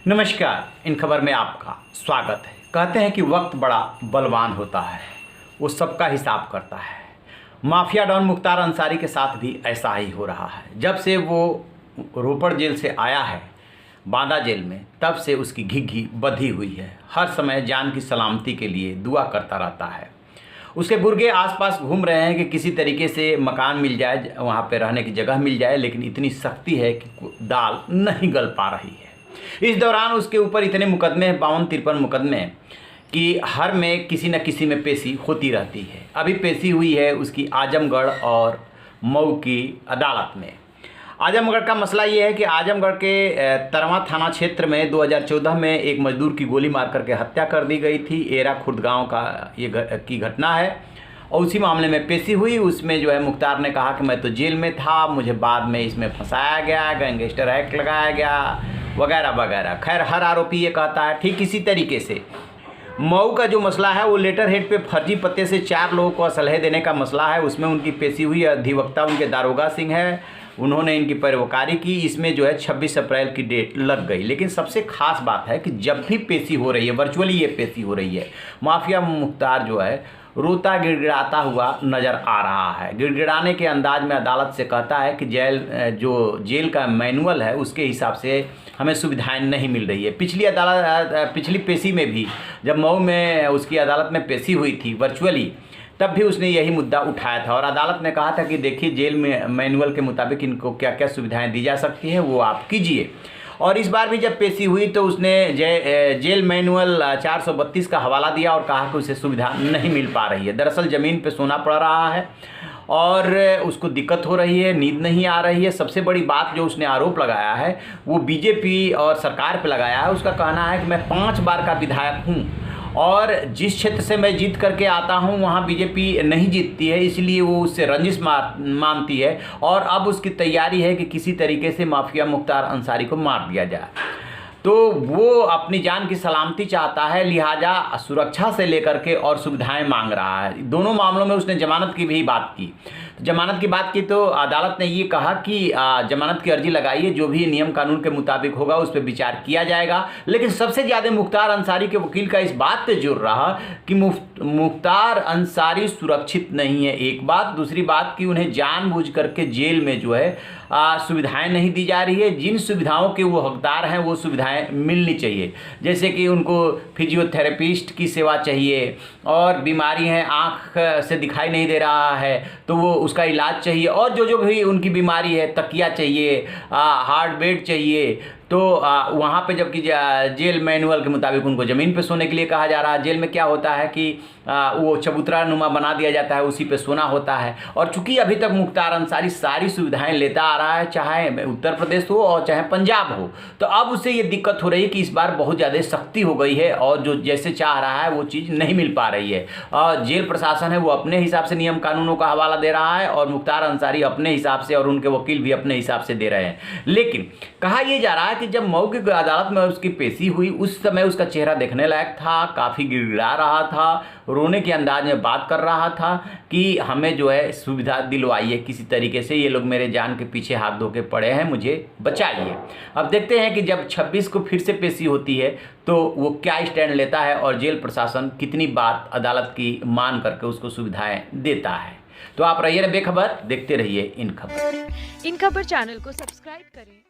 नमस्कार। इन खबर में आपका स्वागत है। कहते हैं कि वक्त बड़ा बलवान होता है, वो सबका हिसाब करता है। माफिया डॉन मुख्तार अंसारी के साथ भी ऐसा ही हो रहा है। जब से वो रोपड़ जेल से आया है, बांदा जेल में, तब से उसकी घिघी बंधी हुई है। हर समय जान की सलामती के लिए दुआ करता रहता है। उसके गुर्गे आसपास घूम रहे हैं कि किसी तरीके से मकान मिल जाए, वहाँ पे रहने की जगह मिल जाए, लेकिन इतनी सख्ती है कि दाल नहीं गल पा रही है। इस दौरान उसके ऊपर इतने मुकदमे, 52-53 मुकदमे, कि हर में किसी न किसी में पेशी होती रहती है। अभी पेशी हुई है उसकी आजमगढ़ और मऊ की अदालत में। आजमगढ़ का मसला ये है कि आजमगढ़ के तरवा थाना क्षेत्र में 2014 में एक मजदूर की गोली मार करके हत्या कर दी गई थी। एरा खुर्द गाँव का की घटना है और उसी मामले में पेशी हुई। उसमें जो है मुख्तार ने कहा कि मैं तो जेल में था, मुझे बाद में इसमें फंसाया गया, गैंगस्टर एक्ट लगाया गया, वगैरह वगैरह। खैर, हर आरोपी ये कहता है। ठीक इसी तरीके से मऊ का जो मसला है, वो लेटर हेड पे फर्जी पत्ते से 4 लोगों को असलहे देने का मसला है। उसमें उनकी पेशी हुई। अधिवक्ता उनके दारोगा सिंह है, उन्होंने इनकी पैरवकारी की। इसमें जो है 26 अप्रैल की डेट लग गई। लेकिन सबसे खास बात है कि जब भी पेशी हो रही है, वर्चुअली ये पेशी हो रही है, माफिया मुख्तार जो है रोता गिड़गिड़ाता हुआ नज़र आ रहा है। गिड़गिड़ाने के अंदाज में अदालत से कहता है कि जेल का मैनुअल है, उसके हिसाब से हमें सुविधाएं नहीं मिल रही है। पिछली पेशी में भी, जब मऊ में उसकी अदालत में पेशी हुई थी वर्चुअली, तब भी उसने यही मुद्दा उठाया था और अदालत ने कहा था कि देखिए, जेल में मैनुअल के मुताबिक इनको क्या क्या सुविधाएं दी जा सकती हैं, वो आप कीजिए। और इस बार भी जब पेशी हुई तो उसने जेल मैनुअल 432 का हवाला दिया और कहा कि उसे सुविधा नहीं मिल पा रही है। दरअसल ज़मीन पे सोना पड़ रहा है और उसको दिक्कत हो रही है, नींद नहीं आ रही है। सबसे बड़ी बात जो उसने आरोप लगाया है वो बीजेपी और सरकार पे लगाया है। उसका कहना है कि मैं 5 बार का विधायक हूँ और जिस क्षेत्र से मैं जीत करके आता हूं वहां बीजेपी नहीं जीतती है, इसलिए वो उससे रंजिश मानती है और अब उसकी तैयारी है कि किसी तरीके से माफिया मुख्तार अंसारी को मार दिया जाए। तो वो अपनी जान की सलामती चाहता है, लिहाजा सुरक्षा से लेकर के और सुविधाएं मांग रहा है। दोनों मामलों में उसने जमानत की भी बात की। जमानत की बात की तो अदालत ने ये कहा कि जमानत की अर्जी लगाइए, जो भी नियम कानून के मुताबिक होगा उस पर विचार किया जाएगा। लेकिन सबसे ज़्यादा मुख्तार अंसारी के वकील का इस बात पे जोर रहा कि मुख्तार अंसारी सुरक्षित नहीं है, एक बात। दूसरी बात कि उन्हें जानबूझ करके जेल में जो है सुविधाएं नहीं दी जा रही है। जिन सुविधाओं के वो हकदार हैं वो सुविधाएं मिलनी चाहिए, जैसे कि उनको फिजियोथेरेपिस्ट की सेवा चाहिए, और बीमारी है, आँख से दिखाई नहीं दे रहा है तो वो उसका इलाज चाहिए, और जो भी उनकी बीमारी है, तकिया चाहिए, हार्ड बेड चाहिए। तो वहाँ पे जबकि जेल मैनुअल के मुताबिक उनको ज़मीन पे सोने के लिए कहा जा रहा है। जेल में क्या होता है कि वो चबूतरा नुमा बना दिया जाता है, उसी पे सोना होता है। और चूंकि अभी तक मुख्तार अंसारी सारी सुविधाएं लेता आ रहा है, चाहे उत्तर प्रदेश हो और चाहे पंजाब हो, तो अब उसे ये दिक्कत हो रही है कि इस बार बहुत ज़्यादा सख्ती हो गई है और जो जैसे चाह रहा है वो चीज़ नहीं मिल पा रही है। और जेल प्रशासन है वो अपने हिसाब से नियम कानूनों का हवाला दे रहा है और मुख्तार अंसारी अपने हिसाब से और उनके वकील भी अपने हिसाब से दे रहे हैं। लेकिन कहा यह जा रहा है कि जब मऊ की अदालत में उसकी पेशी हुई, उस समय उसका चेहरा देखने लायक था, काफ़ी गिड़गिड़ा रहा था, रोने के अंदाज में बात कर रहा था कि हमें जो है सुविधा दिलवाइए किसी तरीके से, ये लोग मेरे जान के पीछे हाथ धो के पड़े हैं, मुझे बचाइए। अब देखते हैं कि जब 26 को फिर से पेशी होती है तो वो क्या स्टैंड लेता है और जेल प्रशासन कितनी बात अदालत की मान करके उसको सुविधाएं देता है। तो आप रहिए बेखबर, देखते रहिए इन खबर। इन खबर चैनल को सब्सक्राइब करें।